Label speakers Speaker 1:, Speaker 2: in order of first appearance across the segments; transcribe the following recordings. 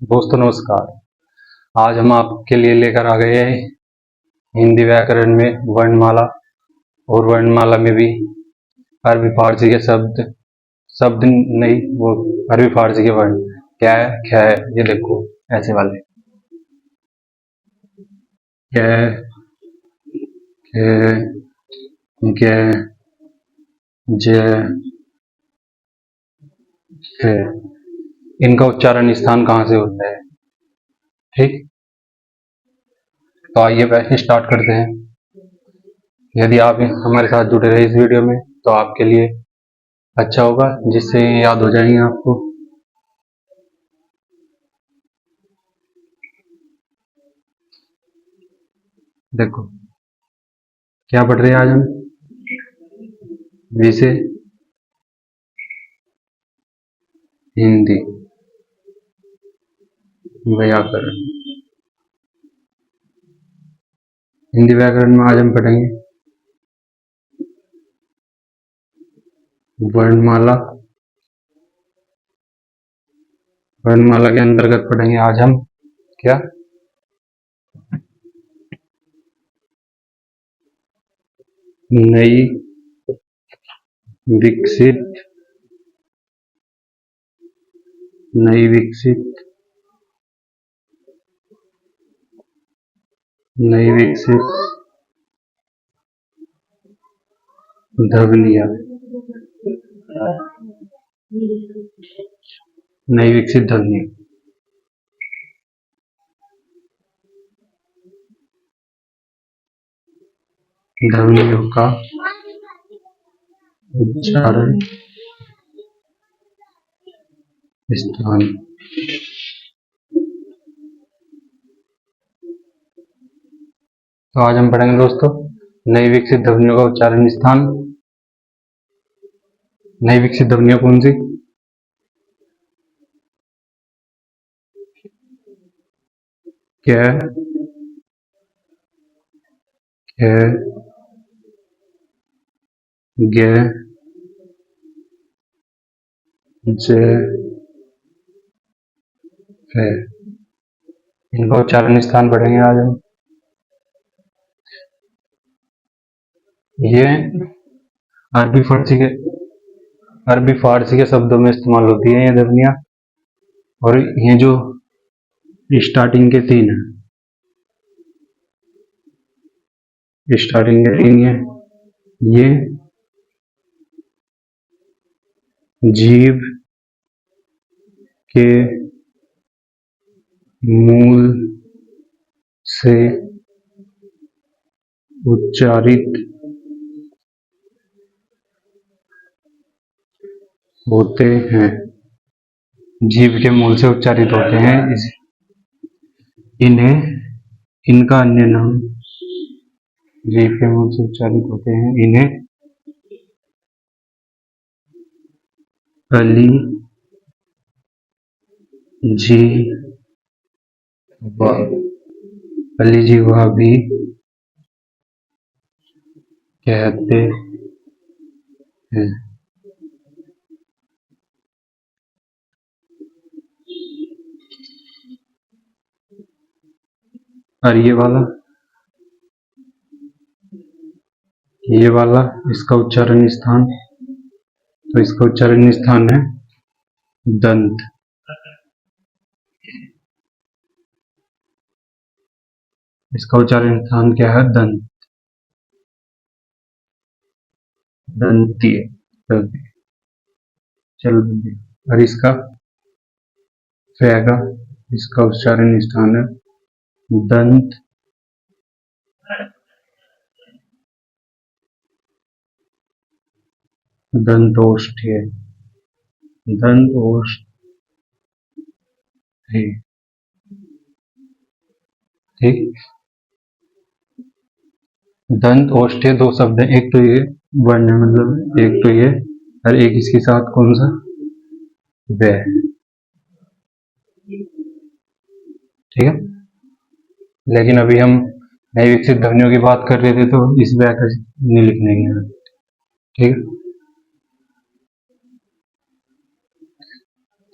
Speaker 1: दोस्तों नमस्कार। आज हम आपके लिए लेकर आ गए हैं हिंदी व्याकरण में वर्णमाला और वर्णमाला में भी अरबी फारसी के शब्द शब्द नहीं, वो अरबी फारसी के वर्ण क्या है, क्या है। ये देखो ऐसे वाले क्या है, क्या जय है। इनका उच्चारण स्थान कहाँ से होता है। ठीक, तो आइए वैसे स्टार्ट करते हैं। यदि आप हमारे साथ जुड़े रहे इस वीडियो में तो आपके लिए अच्छा होगा, जिससे याद हो जाएंगे आपको। देखो क्या पढ़ रहे हैं आज हम, विषय हिंदी व्याकरण। हिंदी व्याकरण में आज हम पढ़ेंगे वर्णमाला। वर्णमाला के अंतर्गत पढ़ेंगे आज हम क्या, नई विकसित नई विकसित नई विकसित ध्वनियाँ। नई विकसित ध्वनियाँ ध्वनियों का उच्चारण स्थान। तो आज हम पढ़ेंगे दोस्तों नई विकसित ध्वनियों का उच्चारण स्थान। नई विकसित ध्वनियाँ कौन सी, क्या गे जे है। इनका उच्चारण स्थान पढ़ेंगे आज हम। ये अरबी फारसी के शब्दों में इस्तेमाल होती है ये ध्वनियाँ। और ये जो स्टार्टिंग के तीन है, स्टार्टिंग के तीन ये जीव के मूल से उच्चारित होते हैं। जीव के मूल से उच्चारित होते हैं। इनका अन्य नाम, जीव के मूल से उच्चारित होते हैं, इन्हें अली जीवा भी कहते हैं। और ये वाला इसका उच्चारण स्थान, तो इसका उच्चारण स्थान है दंत। इसका उच्चारण स्थान क्या है, दंत, दंतीय। चलो, और इसका फैगा, इसका उच्चारण स्थान है दंत दंतोष्ठ्य। ठीक, दंत ओष्ठ्य दो शब्द है, एक तो ये वर्ण है, मतलब एक तो ये, और एक इसके साथ कौन सा, वे। ठीक है, लेकिन अभी हम नई विकसित ध्वनियों की बात कर रहे थे तो इस व्याकरण नहीं लिखने के। ठीक है,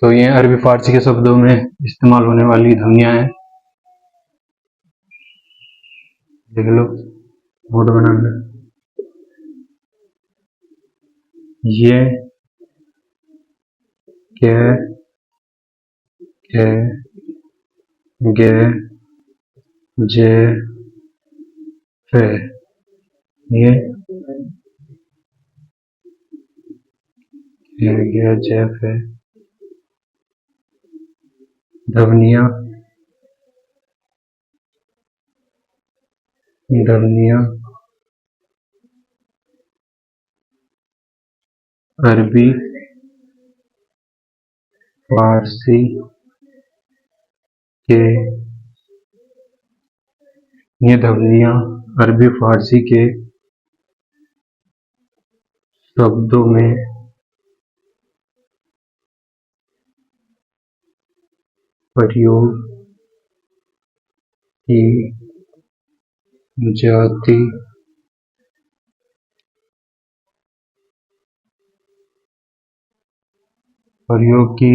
Speaker 1: तो ये अरबी फारसी के शब्दों में इस्तेमाल होने वाली ध्वनियां हैं। देख लो, नोट बनाना। ये, के, गे, जे, फे। ये गे, जे, फे ध्वनियां अरबी फारसी के, ये ध्वनियां अरबी फारसी के शब्दों में प्रयोग की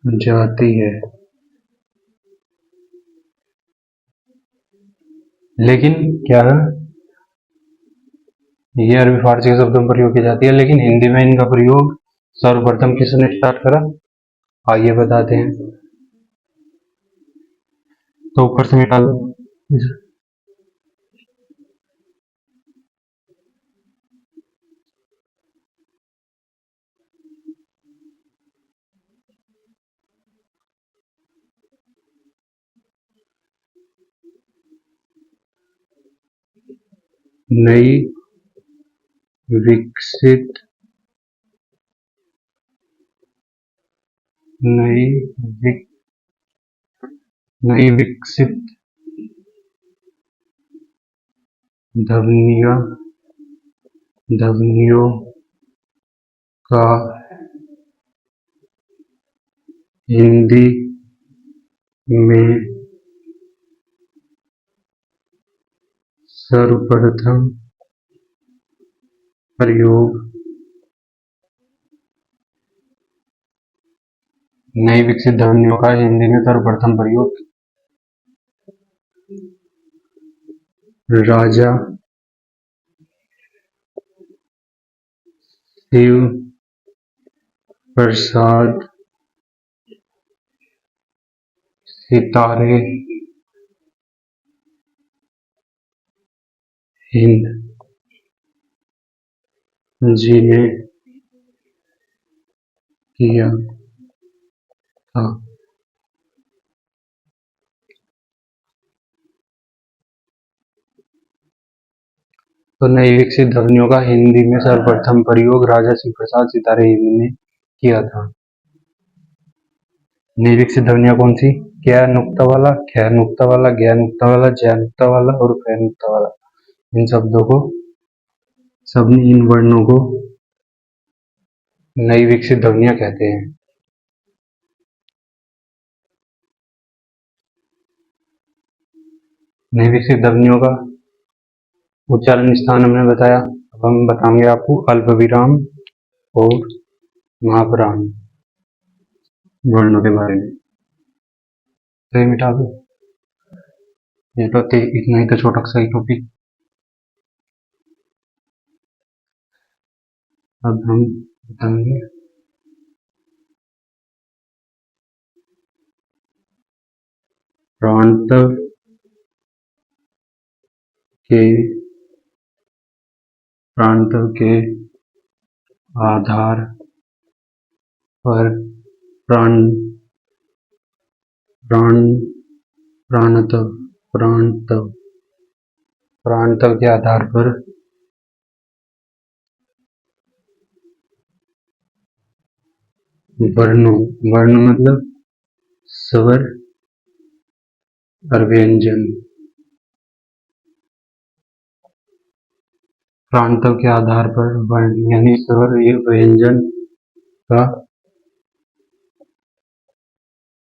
Speaker 1: जाती है। लेकिन क्या है, ये अरबी फारसी के शब्दों में प्रयोग की जाती है, लेकिन हिंदी में इनका प्रयोग सर्वप्रथम किसने स्टार्ट करा, आइए बताते हैं। तो ऊपर से मिटा दो। नई विकसित ध्वनियों का हिंदी में सर्वप्रथम प्रयोग, नई विकसित ध्वनियों का हिंदी में सर्वप्रथम प्रयोग राजा शिव प्रसाद सितारे हिंद जी ने किया था। तो नई विकसित ध्वनियों का हिंदी में सर्वप्रथम प्रयोग राजा शिव प्रसाद सितारे हिंद ने किया था। नई विकसित ध्वनियां कौन सी, क्या नुक्ता वाला, ख नुक्ता वाला, ज्ञा नुक्ता वाला, जय नुक्ता वाला और फे नुक्ता वाला। इन शब्दों को, सभी इन वर्णों को नई विकसित ध्वनियां कहते हैं। नई विकसित ध्वनियों का उच्चारण स्थान हमने बताया। अब हम बताएंगे आपको अल्पविराम और महाप्राण वर्णों के बारे में। तो ये मिटा दो, ये तो इतना ही तो छोटा सा ही टॉपिक। अब हम बताएंगे प्रांतव के आधार पर प्रांतव के आधार पर वर्ण मतलब स्वर और व्यंजन। प्रांतव के आधार पर वर्ण यानी स्वर व्यंजन का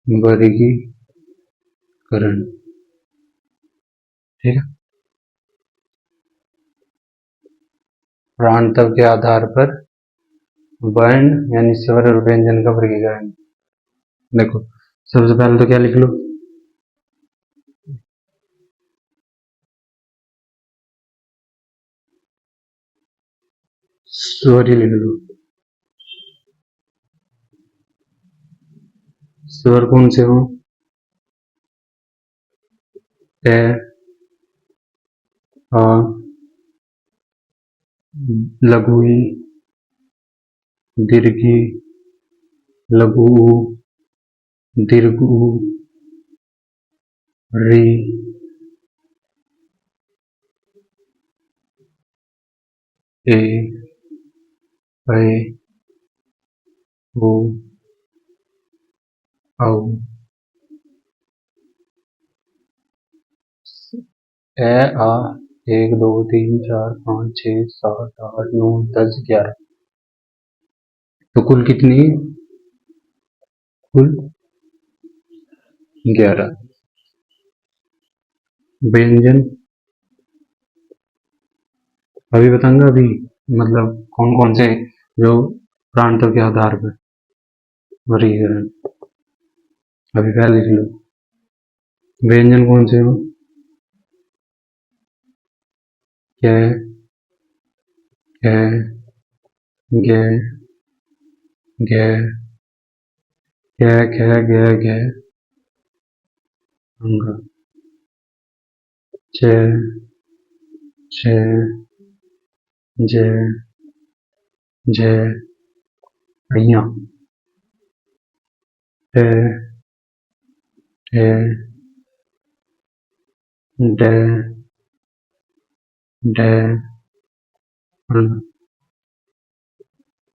Speaker 1: वर्गीकरण। ठीक है, प्रांतव के आधार पर वर्ण यानी स्वर और व्यंजन का वर्गीकरण। देखो सबसे पहले तो क्या लिख लो, स्वर ही लिख लो। स्वर कौन से हो? ए, आ, लघु ई, दीर्घ ई, लघु ऊ, दीर्घ ऊ, री, ए, ऐ, ओ, औ, ए, आ, 1 2 3 4 5 6 7 8 9 10 11। तो कुल कितनी? कुल 11। व्यंजन अभी बताऊंगा, अभी मतलब कौन कौन से जो प्रांतों के आधार पर वर्गीकरण, अभी पहले लिख लो। व्यंजन कौन से हो? कै, कै, गे, गे, कै, खे, गे, घे, अंग, चे, छे, जे, जे, अइया, टे, ठे, डे, डे,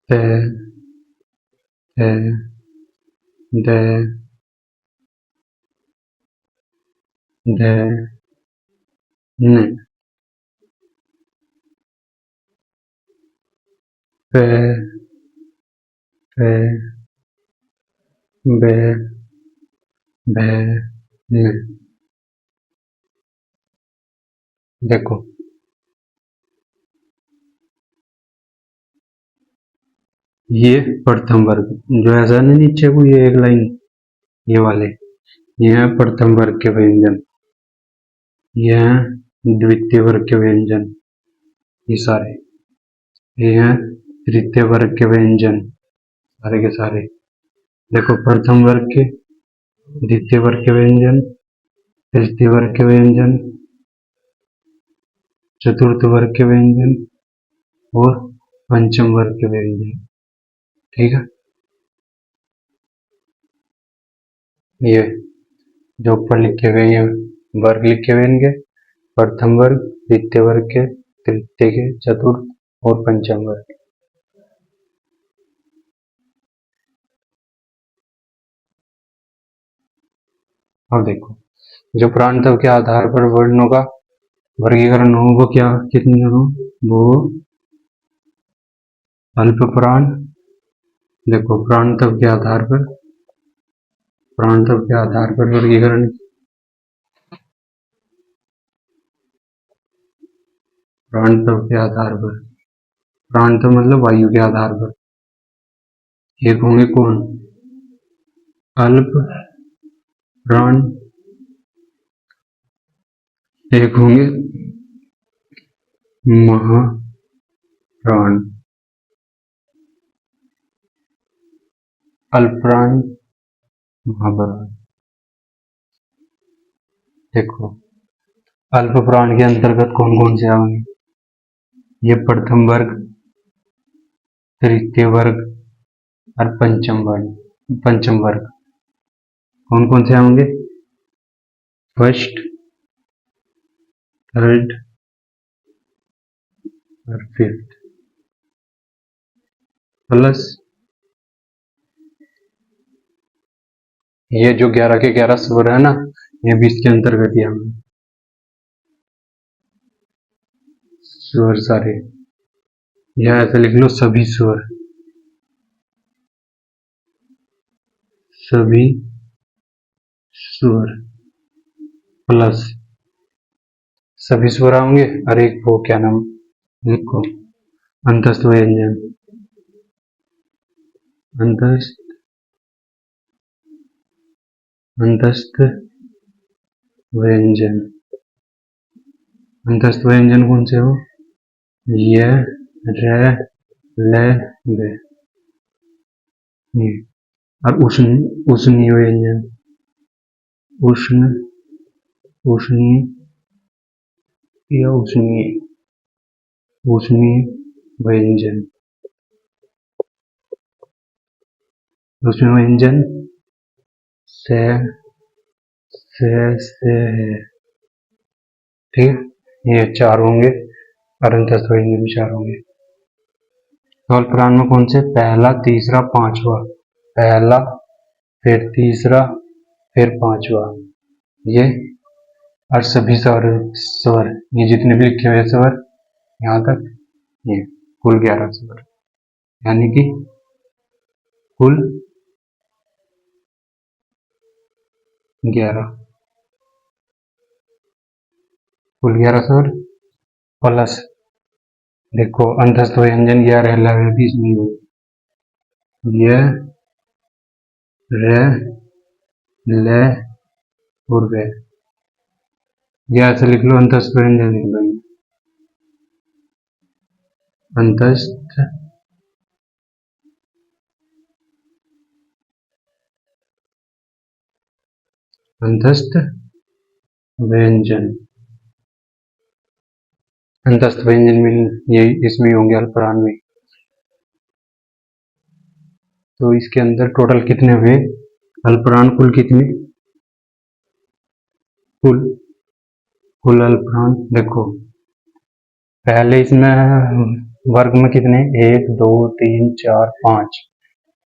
Speaker 1: ते, थे, दे, दे, ने, पे, पे, बे, भे, ने। देखो ये प्रथम वर्ग जो ऐसा नहीं नीचे को, ये एक लाइन, ये वाले, ये है प्रथम वर्ग के व्यंजन, ये है द्वितीय वर्ग के व्यंजन, ये सारे, ये है तृतीय वर्ग के व्यंजन, सारे के सारे। देखो प्रथम वर्ग के, द्वितीय वर्ग के व्यंजन, तृतीय वर्ग के व्यंजन, चतुर्थ वर्ग के व्यंजन और पंचम वर्ग के व्यंजन। ठीक है, ये जो ऊपर लिखे गए हैं वर्ग लिखे हुए इनके, प्रथम वर्ग, द्वितीय वर्ग के, तृतीय के, चतुर्थ और पंचम वर्ग। अब देखो जो प्रांतों के आधार पर वर्णों का वर्गीकरण हो वो क्या कितने हो? वो अल्प प्राण। देखो प्रांतों के आधार पर, प्रांतों के आधार पर वर्गीकरण, प्रांतों के आधार पर, प्रांत मतलब वायु के आधार पर, एक होंगे कौन? अल्प प्राण, एक होंगे महाप्राण। अल्प प्राण, महाप्राण। देखो अल्प प्राण के अंतर्गत कौन कौन से आएंगे? ये प्रथम वर्ग, तृतीय वर्ग और पंचम वर्ग। पंचम वर्ग कौन कौन से होंगे? फर्स्ट, थर्ड और फिफ्थ, प्लस ये जो 11 के 11 स्वर है ना, ये भी इसके अंतर्गत ही आएंगे स्वर सारे। या ऐसे लिख लो सभी स्वर, सभी स्वर प्लस सभी स्वर होंगे और एक वो क्या नाम, इनको अंतस्थ व्यंजन। अंतस्थ अंतस्थ व्यंजन। अंतस्थ व्यंजन कौन से हो? य, र, ल, व। ये और उष्णीय व्यंजन। उष्णीय या उष्णीय व्यंजन। उष्णीय व्यंजन से है। ठीक, ये 4 होंगे और अंतस्थ व्यंजन भी 4 होंगे। अल्पविराम में कौन से? पहला, तीसरा, पांचवा। पहला, फिर तीसरा, फिर पांचवा। ये और सभी स्वर ये जितने भी लिखे हुए स्वर यहाँ तक, ये कुल 11 स्वर, यानी कि कुल 11 स्वर प्लस देखो अंतस्थ व्यंजन 11 लगे भी इसमें हो। य, र, ल और व। ये ऐसे लिख लो, अंतस्थ व्यंजन लिख लो। अंतस्थ व्यंजन। अंतस्थ व्यंजन में ये इसमें होंगे अल्पविराम में। तो इसके अंदर टोटल कितने हुए अल्पविराम? कुल कितने? कुल अल्पविराम देखो, पहले इसमें वर्ग में कितने? 1 2 3 4 5।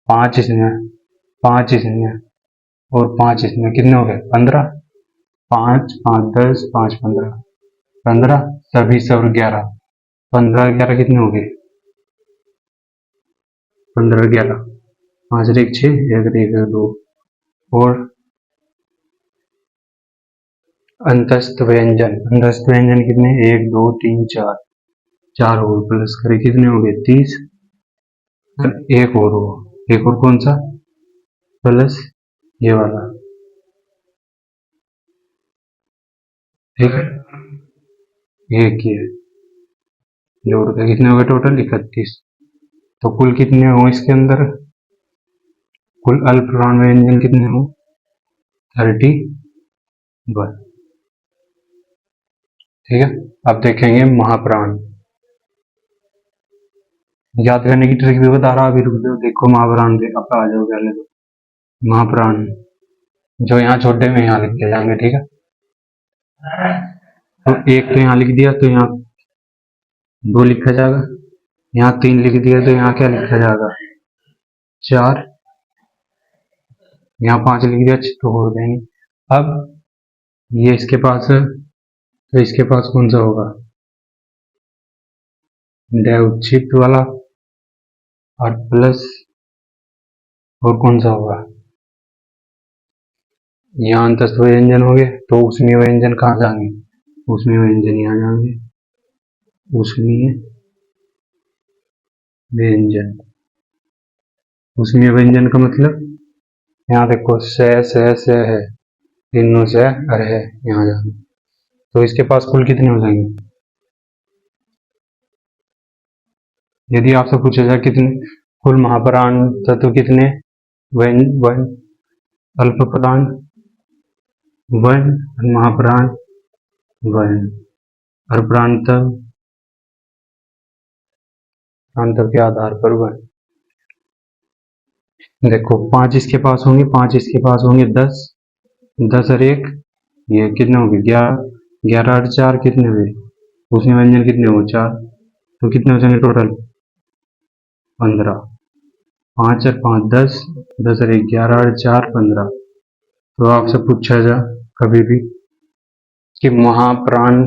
Speaker 1: 5 इसमें, 5 इसमें और 5 इसमें, कितने हो गए? 15। 5 5 10, 5 15, 15 सभी सब 11। 15 11 कितने हो गए? 15 11, 5 1 6, 1 1 2। और अंतस्थ व्यंजन कितने? 1 2 3 4, 4 और प्लस करे कितने हो गए? 30। एक और हो, एक और कौन सा? प्लस ये वाला। ठीक है, एक ये जोड़ के कितने हो गए टोटल? 31। तो कुल कितने हो इसके अंदर? कुल अल्पविराम व्यंजन कितने हो? 31। ठीक है, अब देखेंगे महाप्राण। याद करने की ट्रिक भी बता रहा, अभी रुक जाओ, देखो महाप्राण दे, अब आ जाओ पहले तो। महाप्राण जो यहाँ छोटे में यहाँ लिख के जाएंगे, ठीक है। तो एक तो यहाँ लिख दिया, तो यहाँ 2 लिखा जाएगा। यहाँ 3 लिख दिया, तो यहाँ क्या लिखा जाएगा? 4। यहाँ 5 लिख दिया, तो हो जाएंगे। अब ये इसके पास है, तो इसके पास कौन सा होगा? उच्छित वाला और प्लस और कौन सा होगा? यहाँ अंतस्थ व्यंजन हो गए, तो उष्मीय व्यंजन कहाँ जाएंगे? उष्मीय व्यंजन यहाँ जाएंगे। उष्मीय व्यंजन, उष्मीय व्यंजन का मतलब यहाँ देखो से है, तीनों से अरे है, यहाँ जाएंगे। तो इसके पास कुल कितने हो जाएंगे? यदि आपसे पूछा जाए कितने कुल महाप्राण तत्व कितने? वन अल्पप्राण 1, महाप्राण 1 और प्रांतव के आधार पर 1। देखो 5 इसके पास होंगे, 5 इसके पास होंगे, 10 10 और 1 ये कितने होंगे? 11 11 और 4 कितने हुए? उसमें व्यंजन कितने हो? 4। तो कितने हो जाएंगे टोटल? 15। 5 और 5 10, 10 और 1 11 और 4 15। तो आपसे पूछा जा कभी भी कि महाप्राण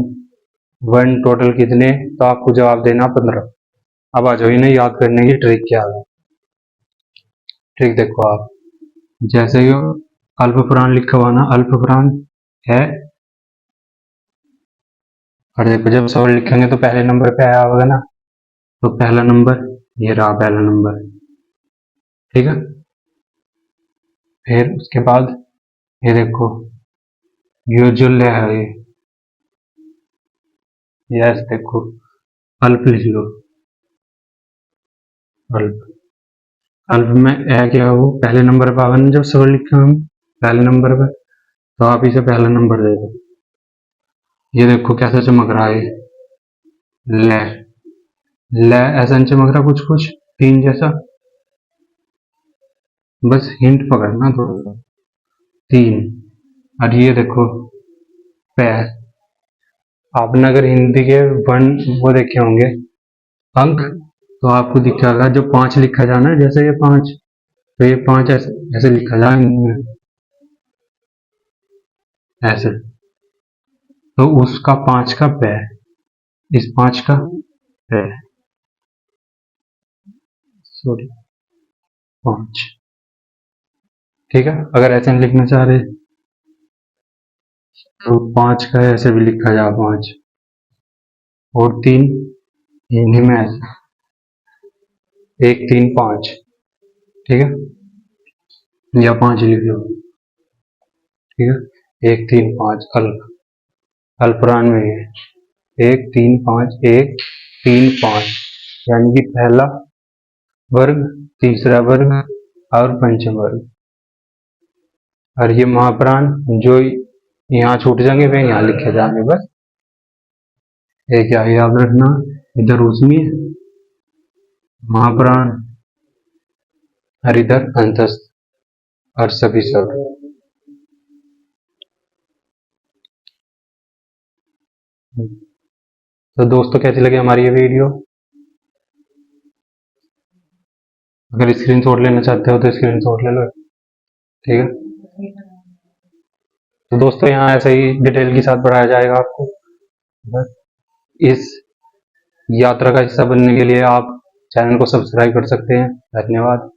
Speaker 1: 1 टोटल कितने, तो आपको जवाब देना 15। अब आ जाओ इन्हें याद करने की ट्रिक क्या है। ट्रिक देखो आप, जैसे ही अल्पप्राण लिखा हुआ ना, अल्पप्राण है, और देखो जब सवाल लिखेंगे तो पहले नंबर पे आया होगा ना, तो पहला नंबर ये रहा, पहला नंबर। ठीक है। फिर उसके बाद ये देखो, ये जो ले है यस देखो, अल्प लिख लो, अल्प। अल्प में ए क्या हो, पहले नंबर पर आवन जब सब लिखा हम पहले नंबर पर, तो आप इसे पहला नंबर दे दो। ये देखो कैसा चमक रहा है, ले ले ऐसा नहीं चमक रहा, कुछ कुछ तीन जैसा, बस हिंट पकड़ना थोड़ा सा, तीन। और ये देखो पैर, आपने अगर हिंदी के वन वो देखे होंगे अंक, तो आपको दिखेगा जो 5 लिखा जाना है, जैसे ये 5, तो ये 5 ऐसे ऐसे लिखा जाए, ऐसे। तो उसका 5 का पैर, इस 5 का पैर, सॉरी 5, ठीक है। अगर ऐसे नहीं लिखना चाह रहे तो 5 का ऐसे भी लिखा जा, 5 और 3 हिंदी में ऐसे 1 3 5, ठीक है, या 5 लिख लो, ठीक है। 1 3 5 अल्प, अल्परान में है 1 3 5 1 3 5, यानी कि पहला वर्ग, तीसरा वर्ग और पंचम वर्ग। और ये महाप्राण जो यहाँ छूट जाएंगे वे यहाँ लिखे जाएंगे, बस एक क्या याद रखना, इधर उसमें महाप्राण और इधर अंतस्थ और सभी सब। तो दोस्तों कैसी लगी हमारी ये वीडियो, अगर स्क्रीनशॉट लेना चाहते हो तो स्क्रीनशॉट ले लो, ठीक है। तो दोस्तों यहाँ ऐसे ही डिटेल के साथ पढ़ाया जाएगा आपको, बस इस यात्रा का हिस्सा बनने के लिए आप चैनल को सब्सक्राइब कर सकते हैं। धन्यवाद।